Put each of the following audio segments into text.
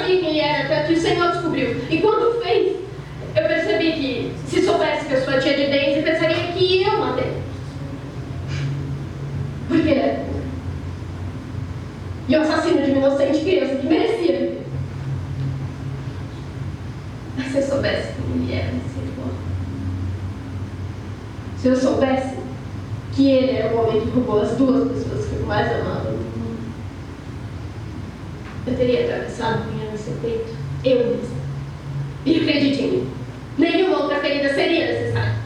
sabia quem ele era, até que o Senhor descobriu. E quando fez, eu percebi que, se soubesse que eu sou a tia de Daisy, pensaria que eu matei. Porque ele é puro. E o assassino de uma inocente criança que merecia viver. Mas se eu soubesse quem ele era, não seria igual. Se eu soubesse que ele era o homem que roubou as duas pessoas que eu mais amava no mundo, eu teria atravessado minha no seu peito, eu mesma. E acredite em mim, nenhuma outra ferida seria necessária.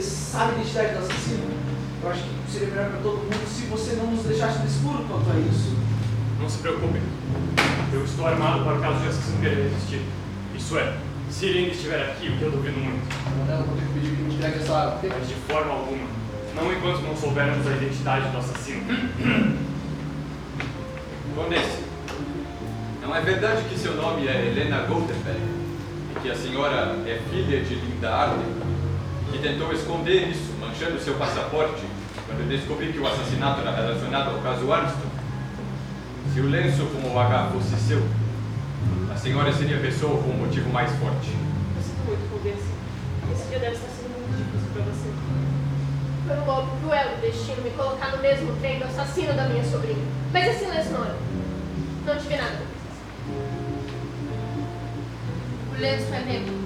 Sabe a identidade do assassino? Eu acho que seria melhor para todo mundo se você não nos deixasse no escuro quanto a isso. Não se preocupe. Eu estou armado para o caso de assassino querer resistir. Isso é, se ele ainda estiver aqui, o que eu duvido muito. Não, vou ter que pedir que me entregue essa arma. Mas de forma alguma. Não enquanto não soubermos a identidade do assassino. Condesse, não é verdade que seu nome é Helena Goldenberg e que a senhora é filha de Linda Arden? Que tentou esconder isso, manchando seu passaporte, quando descobri que o assassinato era relacionado ao caso Armstrong. Se o lenço com o H fosse seu, a senhora seria a pessoa com o motivo mais forte. Eu sinto muito, Condesse. Esse dia deve estar sendo muito difícil para você. Foi um golpe cruel do destino me colocar no mesmo trem do assassino da minha sobrinha. Mas esse lenço não é. Não tive nada. O lenço é negro.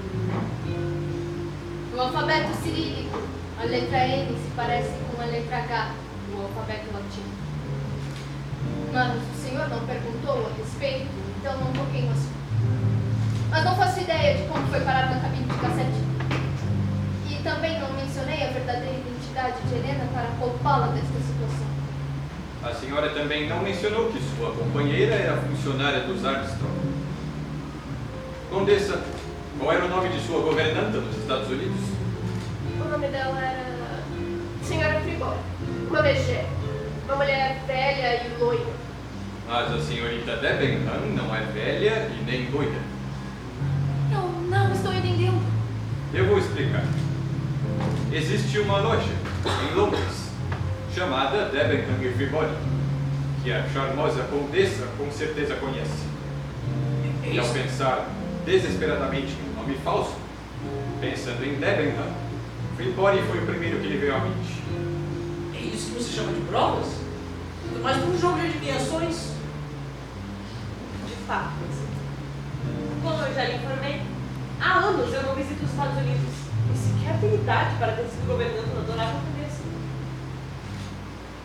No alfabeto cirílico, a letra N se parece com a letra H do alfabeto latino. Mas o senhor não perguntou a respeito, então não toquei no assunto. Mas não faço ideia de como foi parar na cabine de cassete. E também não mencionei a verdadeira identidade de Helena para poupá-la desta situação. A senhora também não mencionou que sua companheira era funcionária dos Armstrong. Condessa, qual era o nome de sua governanta nos Estados Unidos? O nome dela era Senhora Friboi, uma megera, uma mulher velha e loira. Mas a senhorita Debenham não é velha e nem loira. Não estou entendendo. Eu vou explicar. Existe uma loja em Londres chamada Debenham e Friboi, que a charmosa condessa com certeza conhece. E ao pensar desesperadamente em um nome falso, pensando em Debenham, Friboi foi o primeiro que lhe veio à mente. É isso que você chama de provas? Tudo mais por um jogo de adivinhações? De fato, como eu já lhe informei, há anos eu não visito os Estados Unidos. E sequer tenho idade para ter sido governante da adorável Condessa.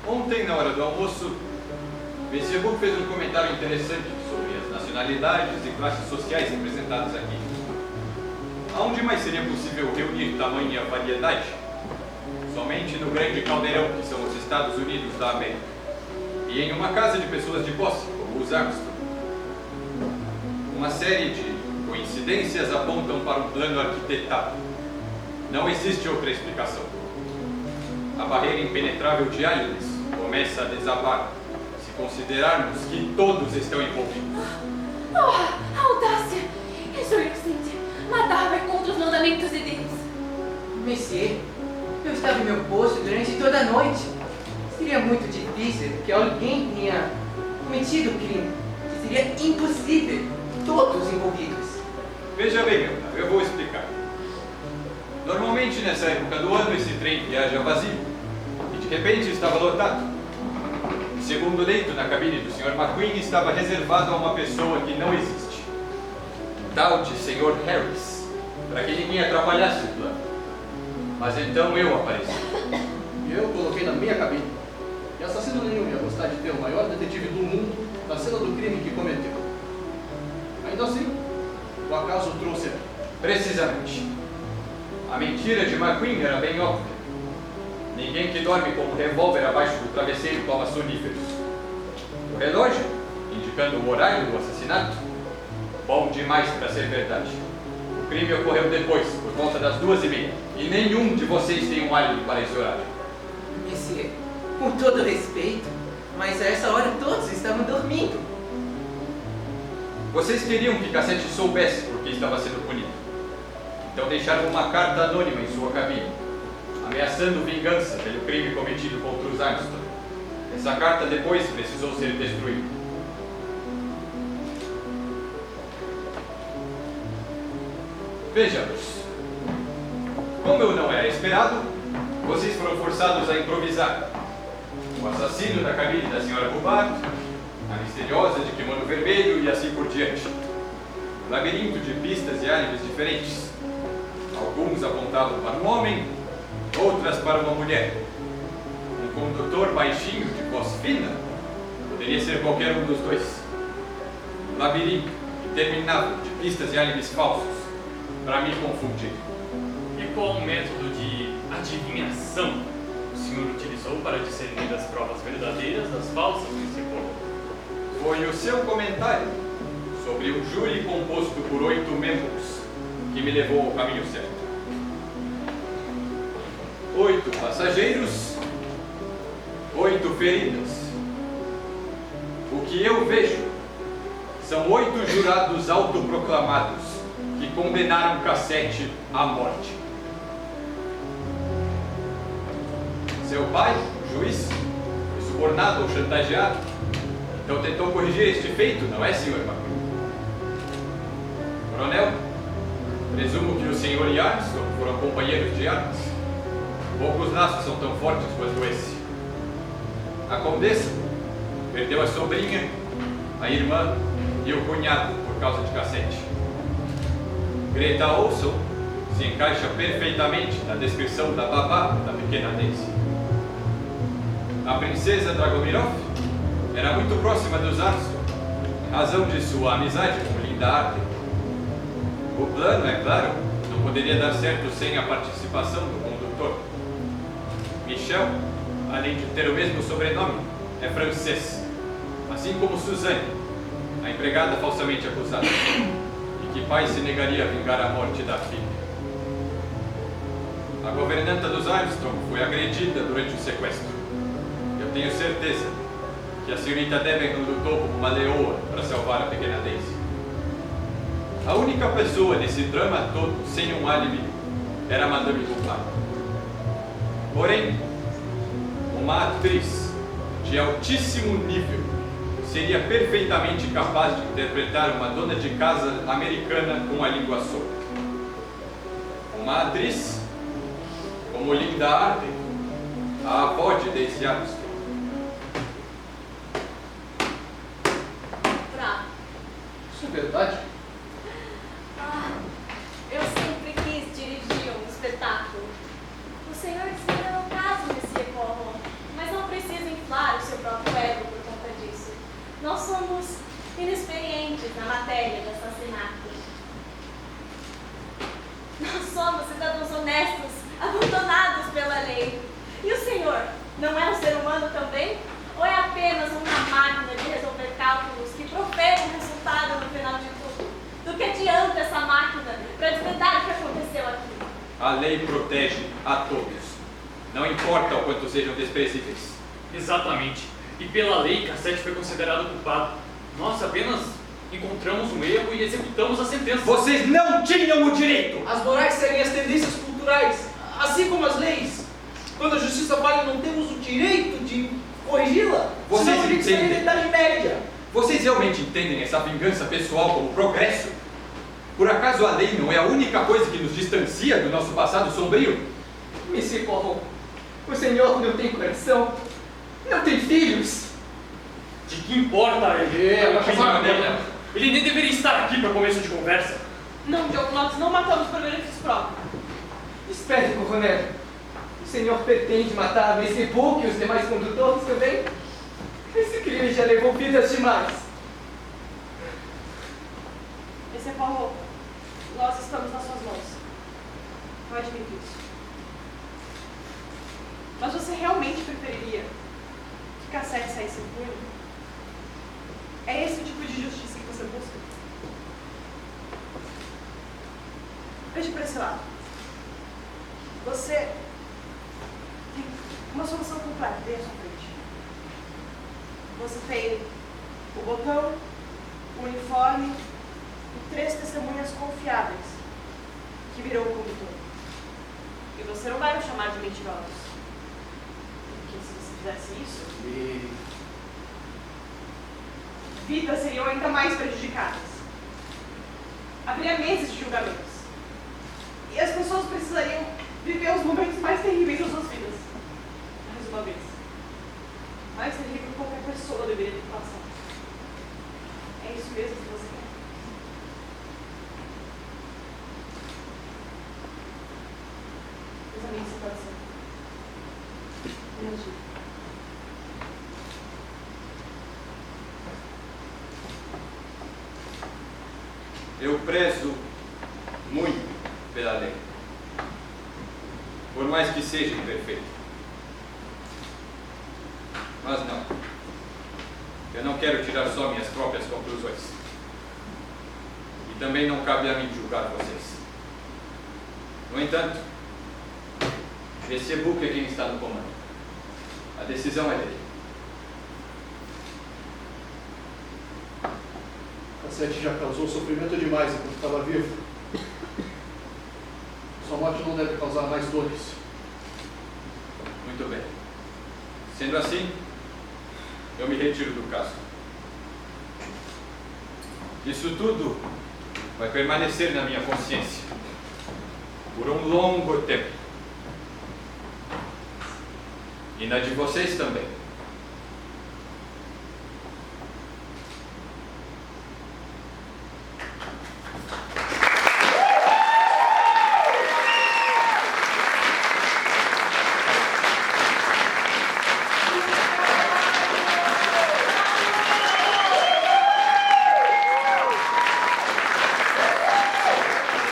Ontem, na hora do almoço, Monsieur Book fez um comentário interessante sobre as nacionalidades e classes sociais representadas aqui. Aonde mais seria possível reunir tamanha variedade? Somente no grande caldeirão que são os Estados Unidos da América. E em uma casa de pessoas de posse, como os Armstrong. Uma série de coincidências apontam para um plano arquitetado. Não existe outra explicação. A barreira impenetrável de aliens começa a desabar, se considerarmos que todos estão envolvidos. A audácia! Isso inocente. Matar vai contra os mandamentos de Deus. Monsieur, eu estava em meu posto durante toda a noite. Seria muito difícil que alguém tenha cometido o crime. Seria impossível. Todos envolvidos. Veja bem, meu caro, eu vou explicar. Normalmente, nessa época do ano, esse trem viaja vazio. E de repente estava lotado. O segundo leito na cabine do Sr. McQueen estava reservado a uma pessoa que não existe. Tal de Sr. Harris, para que ninguém atrapalhasse o plano. Mas então eu apareci. E eu coloquei na minha cabine. E assassino nenhum ia gostar de ter o maior detetive do mundo na cena do crime que cometeu. Ainda assim, o acaso trouxe aqui. Precisamente. A mentira de McQueen era bem óbvia. Ninguém que dorme com um revólver abaixo do travesseiro toma soníferos. O relógio, indicando o horário do assassinato, bom demais para ser verdade. O crime ocorreu depois, por volta das 2h30, e nenhum de vocês tem um álibi para esse horário. Monsieur, com todo respeito, Mas a essa hora todos estavam dormindo. Vocês queriam que Cassete soubesse por que estava sendo punido. Então deixaram uma carta anônima em sua cabine, ameaçando vingança pelo crime cometido contra os Armstrong. Essa carta depois precisou ser destruída. Vejamos. Como eu não era esperado, vocês foram forçados a improvisar. O assassino da cabine da senhora Hubbard, a misteriosa de kimono vermelho e assim por diante. Um labirinto de pistas e álibis diferentes. Alguns apontavam para um homem, outras para uma mulher. Um condutor baixinho de voz fina poderia ser qualquer um dos dois. Um labirinto interminável de pistas e álibis falsos para me confundir. E qual o método de adivinhação o senhor utilizou para discernir as provas verdadeiras das falsas, Mr. Poirot? Foi o seu comentário sobre um júri composto por 8 membros que me levou ao caminho certo. 8 passageiros, 8 feridas. O que eu vejo são 8 jurados autoproclamados que condenaram Cassete à morte. Seu pai, o juiz, foi subornado ou chantageado, então tentou corrigir este feito, não é, Sr. McCrew? Coronel, presumo que o Sr. e Armstrong foram companheiros de armas. Poucos laços são tão fortes quanto esse. A condessa perdeu a sobrinha, a irmã e o cunhado por causa de Cassete. Greta Olson se encaixa perfeitamente na descrição da babá da pequena Daisy. A princesa Dragomirov era muito próxima dos Armstrong, em razão de sua amizade com Linda Arden. O plano, é claro, não poderia dar certo sem a participação do condutor. Michel, além de ter o mesmo sobrenome, é francês, assim como Suzanne, a empregada falsamente acusada, e que pai se negaria a vingar a morte da filha. A governanta dos Armstrong foi agredida durante o sequestro. Eu tenho certeza que a senhorita Debenham lutou como uma leoa para salvar a pequena Daisy. A única pessoa nesse drama todo sem um álibi era Madame Hubbard. Porém, uma atriz de altíssimo nível seria perfeitamente capaz de interpretar uma dona de casa americana com a língua solta. Uma atriz como Linda Arden, a avó de Daisy Armstrong. Isso é verdade? Eu sempre quis dirigir um espetáculo. O senhor ainda não caso, Monsieur Poirot, mas não precisa inflar o seu próprio ego por conta disso. Nós somos inexperientes na matéria do assassinato. Nós somos cidadãos honestos, abandonados pela lei. E o senhor não é um ser humano também? Ou é apenas uma máquina de resolver cálculos que profere um resultado no final de tudo? Do que adianta essa máquina para desvendar o que aconteceu aqui? A lei protege a todos. Não importa o quanto sejam desprezíveis. Exatamente. E pela lei, Cassete foi considerado culpado. Nós apenas encontramos um erro e executamos a sentença. Vocês não tinham o direito! As morais seguem as tendências culturais, assim como as leis. Quando a justiça falha, não temos o direito de corrigi-la. Vocês Senão teria que ser entendem? da Idade Média. Vocês realmente entendem essa vingança pessoal como progresso? Por acaso a lei não é a única coisa que nos distancia do nosso passado sombrio? Monsieur Poirot, o senhor não tem coração? Não tem filhos? De que importa a opinião dele? Ele nem deveria estar aqui para começo de conversa. Não, Diogo, nós não matamos por benefício próprio. Espere, coronel. O senhor pretende matar a Monsieur Poirot e os demais condutores também? Esse crime já levou vidas demais. Monsieur Poirot, nós estamos nas suas mãos. Eu admito isso. Mas você realmente preferiria que Cassete saísse impune? É esse o tipo de justiça que você busca? Veja para esse lado. Você tem uma solução completa aí à sua frente. Você tem o botão, o uniforme e 3 testemunhas confiáveis que virou o condutor. E você não vai me chamar de mentirosos. Porque se você fizesse isso, vidas seriam ainda mais prejudicadas. Haveria meses de julgamentos. E as pessoas precisariam viver os momentos mais terríveis das suas vidas. Mais uma vez. Mais terrível que qualquer pessoa deveria ter passado. É isso mesmo que você quer? Examine a situação. Energia. Eu prezo muito pela lei, por mais que seja imperfeito. Mas não, eu não quero tirar só minhas próprias conclusões. E também não cabe a mim julgar vocês. No entanto, esse e-book é quem está no comando. A decisão é dele. Cassete já causou sofrimento demais enquanto estava vivo. Sua morte não deve causar mais dores. Muito bem. Sendo assim, eu me retiro do caso. Isso tudo vai permanecer na minha consciência por um longo tempo. E na de vocês também.